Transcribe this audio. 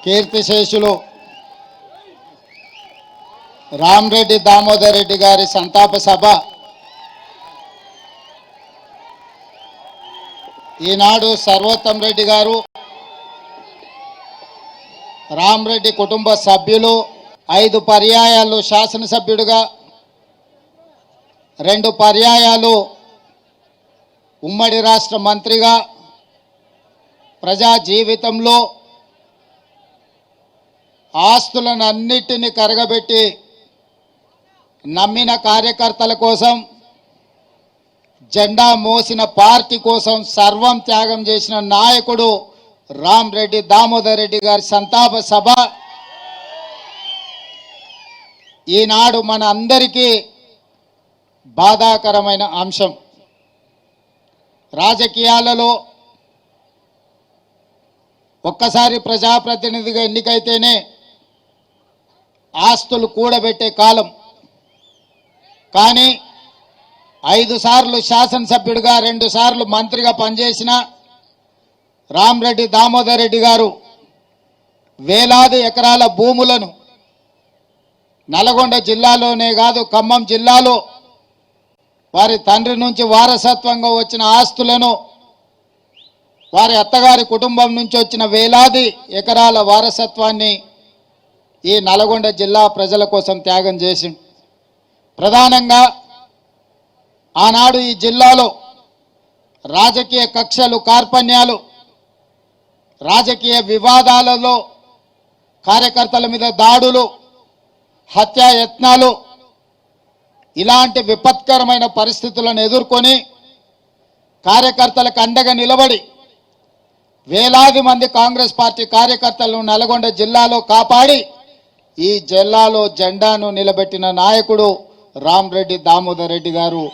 కీర్తిశేషులు రామరెడ్డి దామోదర్ రెడ్డి గారి సంతాప సభ ఈనాడు సర్వోత్తం రెడ్డి గారు రామరెడ్డి కుటుంబ సభ్యులు 5 పర్యాయాలు శాసనసభ్యుడిగా 2 పర్యాయాలు ఉమ్మడి రాష్ట్ర మంత్రిగా ప్రజా జీవితంలో ఆస్తులను అన్నిటిని కరగబెట్టి నమ్మిన కార్యకర్తల కోసం జెండా మోసిన పార్టీ కోసం సర్వం త్యాగం చేసిన నాయకుడు రామరెడ్డి దామోదర్ రెడ్డి గారి సంతాప సభ ఈనాడు మన అందరికీ బాధాకరమైన అంశం. రాజకీయాలలో ఒక్కసారి ప్రజాప్రతినిధిగా ఎన్నికైతేనే ఆస్తులు కూడబెట్టే కాలం. కానీ 5 సార్లు శాసనసభ్యుడిగా 2 సార్లు మంత్రిగా పనిచేసిన రామరెడ్డి దామోదర్ రెడ్డి గారు వేలాది ఎకరాల భూములను నల్గొండ జిల్లాలోనే కాదు ఖమ్మం జిల్లాలో వారి తండ్రి నుంచి వారసత్వంగా వచ్చిన ఆస్తులను వారి అత్తగారి కుటుంబం నుంచి వచ్చిన వేలాది ఎకరాల వారసత్వాన్ని ఈ నల్గొండ జిల్లా ప్రజల కోసం త్యాగం చేసిండు. ప్రధానంగా ఆనాడు ఈ జిల్లాలో రాజకీయ కక్షలు కార్పణ్యాలు రాజకీయ వివాదాలలో కార్యకర్తల మీద దాడులు హత్యాయత్నాలు ఇలాంటి విపత్కరమైన పరిస్థితులను ఎదుర్కొని కార్యకర్తలకు అండగా నిలబడి వేలాది మంది కాంగ్రెస్ పార్టీ కార్యకర్తలను నల్గొండ జిల్లాలో కాపాడి ఈ జిల్లాలో జెండాను నిలబెట్టిన నాయకుడు రామరెడ్డి దామోదర్ రెడ్డి గారు